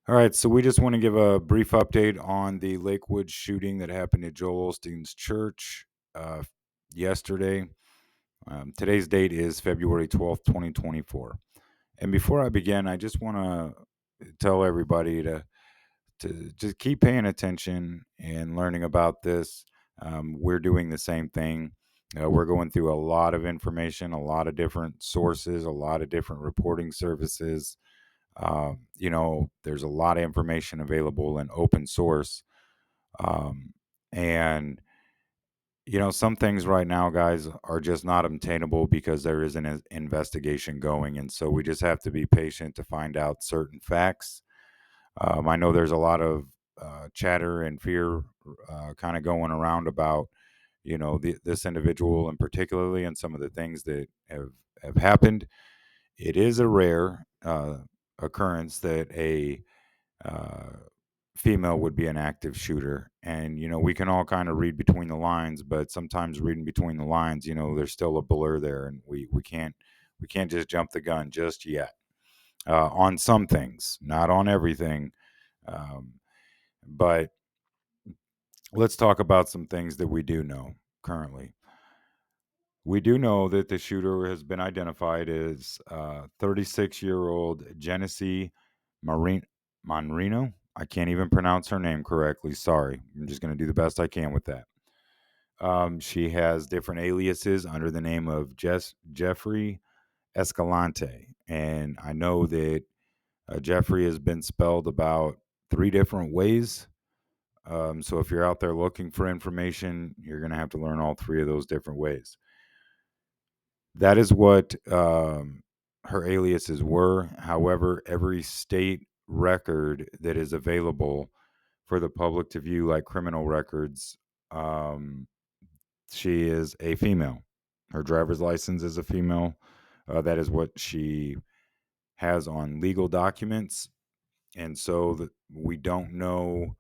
All right, so we just want to give a brief update on the Lakewood shooting that happened at Joel Osteen's church uh, yesterday. Today's date is February 12th, 2024. And before I begin, I just want to tell everybody to just keep paying attention and learning about this. We're doing the same thing. We're going through a lot of information, a lot of different sources, a lot of different reporting services. There's a lot of information available in open source. Um, and, some things right now, guys, are just not obtainable because there is an investigation going. And so we just have to be patient to find out certain facts. I know there's a lot of chatter and fear kind of going around about, this individual and particularly and some of the things that have happened. It is a rare occurrence that a uh, female would be an active shooter. And, we can all kind of read between the lines, but sometimes reading between the lines, there's still a blur there, and we can't just jump the gun just yet on some things, not on everything. Um, but let's talk about some things that we do know currently. We do know that the shooter has been identified as 36-year-old Genesee Marin- Monrino. I can't even pronounce her name correctly. Sorry. I'm just going to do the best I can with that. She has different aliases under the name of Jeffrey Escalante. And I know that Jeffrey has been spelled about three different ways. So if you're out there looking for information, you're going to have to learn all three of those different ways. That is what her aliases were. However, every state record that is available for the public to view, like criminal records, um, she is a female. Her driver's license is a female. That is what she has on legal documents. And so we don't know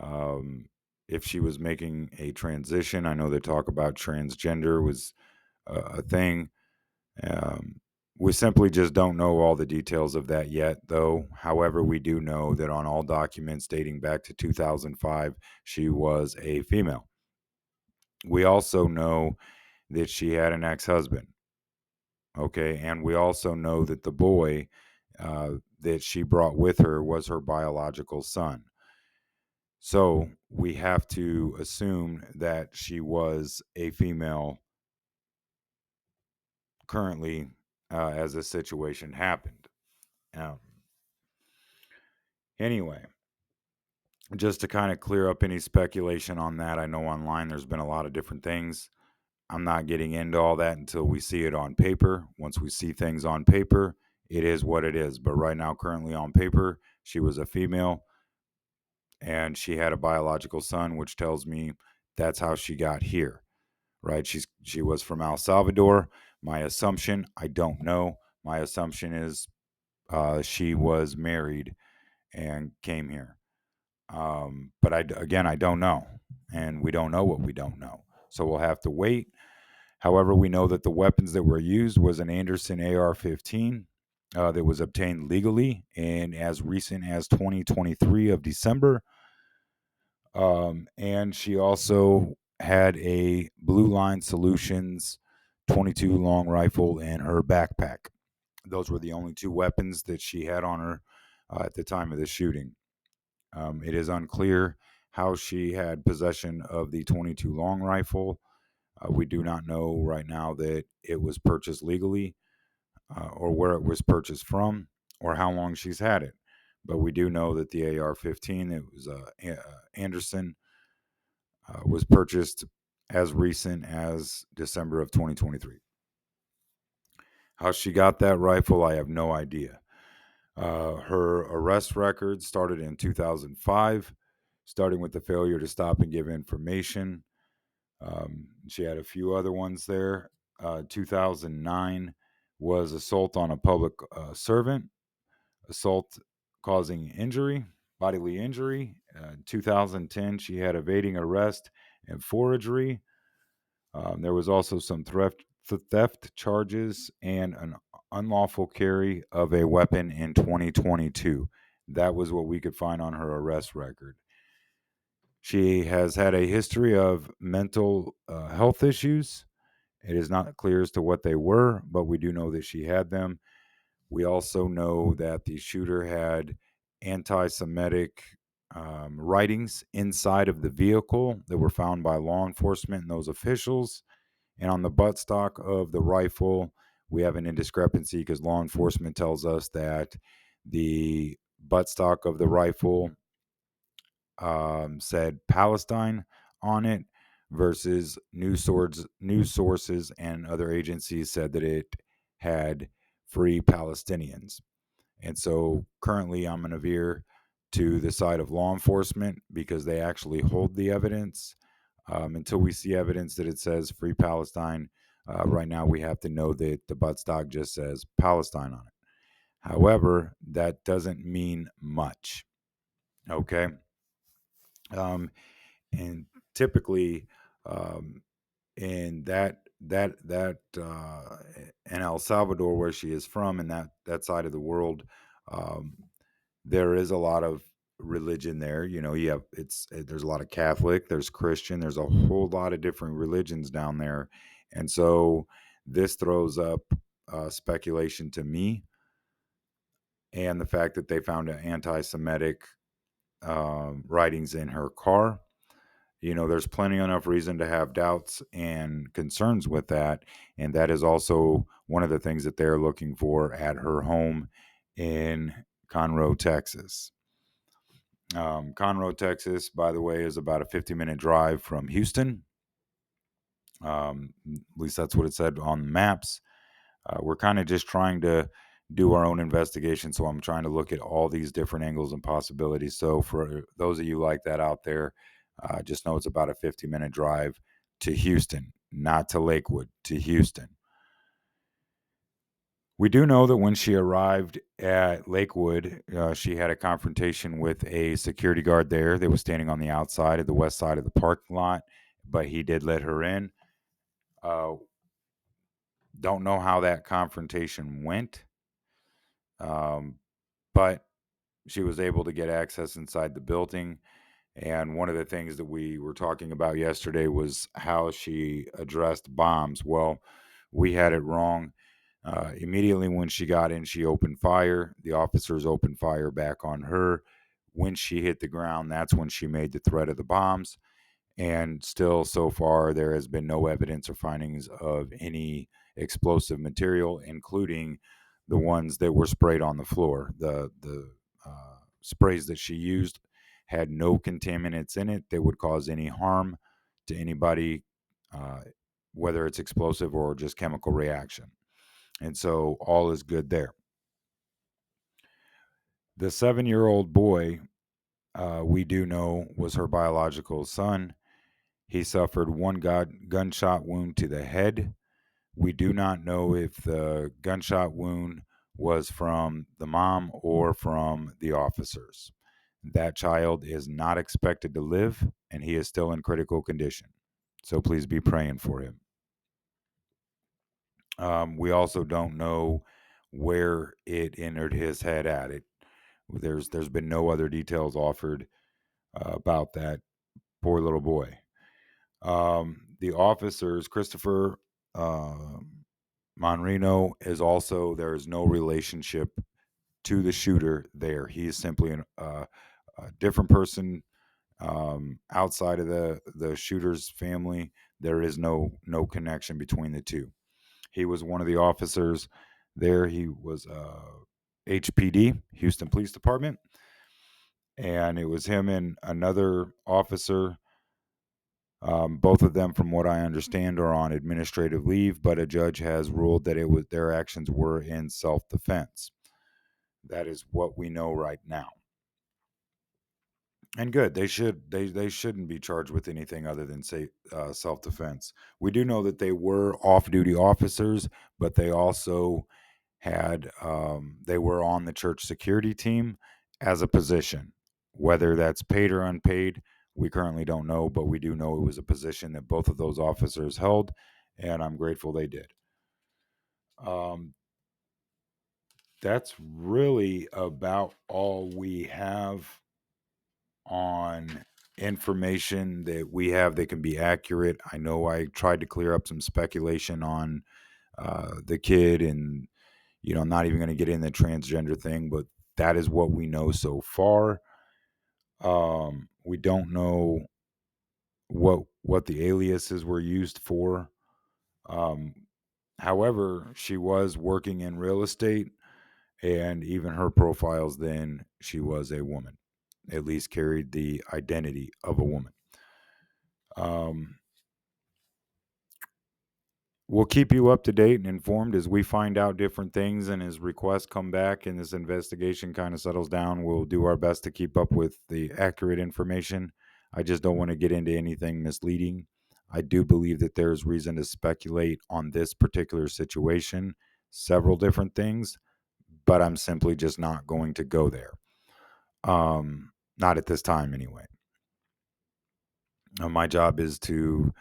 um, if she was making a transition. I know they talk about transgender was a thing. Um, we simply just don't know all the details of that yet, though. However, we do know that on all documents dating back to 2005, she was a female. We also know that she had an ex husband. Okay. And we also know that the boy that she brought with her was her biological son. So we have to assume that she was a female currently as this situation happened. Um, anyway, just to kind of clear up any speculation on that, I know online there's been a lot of different things. I'm not getting into all that until we see it on paper. Once we see things on paper, it is what it is. But right now, currently on paper, she was a female and she had a biological son, which tells me that's how she got here, right? She was from El Salvador. My assumption, I don't know. My assumption is she was married and came here. But again, I don't know, and we don't know what we don't know. So we'll have to wait. However, we know that the weapons that were used was an Anderson AR-15 that was obtained legally and as recent as 2023 of December. And she also had a Blue Line Solutions 22 long rifle in her backpack. Those were the only two weapons that she had on her at the time of the shooting. It is unclear how she had possession of the 22 long rifle. We do not know right now that it was purchased legally or where it was purchased from or how long she's had it. But we do know that the AR-15, it was Anderson, was purchased as recent as December of 2023. How she got that rifle, I have no idea. Her arrest record started in 2005, starting with the failure to stop and give information. She had a few other ones there. 2009 was assault on a public servant, assault causing injury, bodily injury. 2010, she had evading arrest and foragery. There was also some theft charges and an unlawful carry of a weapon in 2022. That was what we could find on her arrest record. She has had a history of mental health issues. It is not clear as to what they were, but we do know that she had them. We also know that the shooter had anti Semitic writings inside of the vehicle that were found by law enforcement and those officials. And on the buttstock of the rifle, we have an indiscrepancy because law enforcement tells us that the buttstock of the rifle said Palestine on it, versus news sources and other agencies said that it had free Palestinians. And so currently I'm going to veer to the side of law enforcement because they actually hold the evidence. Until we see evidence that it says free Palestine, right now we have to know that the buttstock just says Palestine on it. However, that doesn't mean much. Okay. And typically, um, in in El Salvador, where she is from, and that side of the world, um, there is a lot of religion there. You know, you have there's a lot of Catholic, there's Christian, there's a whole lot of different religions down there, and so this throws up speculation to me, and the fact that they found an anti-Semitic writings in her car. You know, there's plenty enough reason to have doubts and concerns with that. And that is also one of the things that they're looking for at her home in Conroe, Texas. Conroe, Texas, by the way, is about a 50-minute drive from Houston. At least that's what it said on the maps. We're kind of just trying to do our own investigation. So I'm trying to look at all these different angles and possibilities. So for those of you like that out there, just know it's about a 50-minute drive to Houston, not to Lakewood, to Houston. We do know that when she arrived at Lakewood, she had a confrontation with a security guard there that was standing on the outside of the west side of the parking lot, but he did let her in. Uh, don't know how that confrontation went, but she was able to get access inside the building. And one of the things that we were talking about yesterday was how she addressed bombs. Well, we had it wrong. Immediately when she got in, she opened fire. The officers opened fire back on her. When she hit the ground, that's when she made the threat of the bombs. And still, so far, there has been no evidence or findings of any explosive material, including the ones that were sprayed on the floor. The sprays that she used had no contaminants in it that would cause any harm to anybody, uh, whether it's explosive or just chemical reaction. And so all is good there. The 7-year-old boy, we do know, was her biological son. He suffered one gunshot wound to the head. We do not know if the gunshot wound was from the mom or from the officers. That child is not expected to live, and he is still in critical condition. So please be praying for him. We also don't know where it entered his head at. There's been no other details offered about that poor little boy. The officers, Christopher Monrino, there is no relationship to the shooter there. He is simply a different person outside of the shooter's family. There is no connection between the two. He was one of the officers there. He was HPD, Houston Police Department, and it was him and another officer. Both of them, from what I understand, are on administrative leave, but a judge has ruled that their actions were in self-defense. That is what we know right now. And good, they shouldn't be charged with anything other than self-defense. We do know that they were off-duty officers, but they also they were on the church security team as a position. Whether that's paid or unpaid, we currently don't know, but we do know it was a position that both of those officers held, and I'm grateful they did. Um, that's really about all we have on information that we have that can be accurate. I know I tried to clear up some speculation on the kid, and I'm not even going to get in the transgender thing, but that is what we know so far. We don't know what the aliases were used for. Um, However, she was working in real estate, and even her profiles then she was a woman, at least carried the identity of a woman. Um, we'll keep you up to date and informed as we find out different things and as requests come back and this investigation kind of settles down. We'll do our best to keep up with the accurate information. I just don't want to get into anything misleading. I do believe that there's reason to speculate on this particular situation, several different things, but I'm simply just not going to go there. Not at this time, anyway. My job is to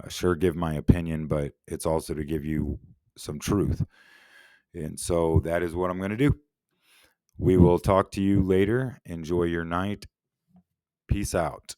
sure give my opinion, but it's also to give you some truth. And so that is what I'm going to do. We will talk to you later. Enjoy your night. Peace out.